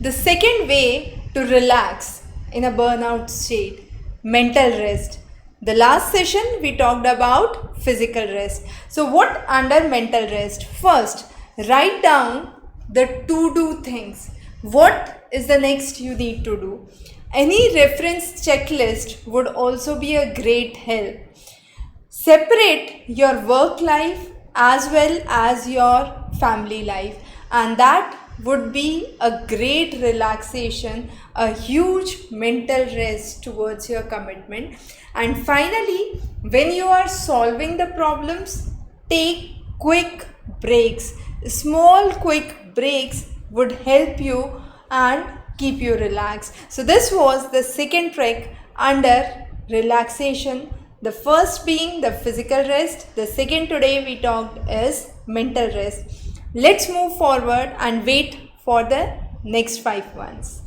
The second way to relax in a burnout state, mental rest. The last session we talked about physical rest. So what under mental rest? First, write down the to do things. What is the next you need to do? Any reference checklist would also be a great help. Separate your work life as well as your family life, and that would be a great relaxation, a huge mental rest towards your commitment. And finally, when you are solving the problems, take quick breaks. Small quick breaks would help you and keep you relaxed. So this was the second trick under relaxation. The first being the physical rest. The second today we talked is mental rest. Let's move forward and wait for the next 5 ones.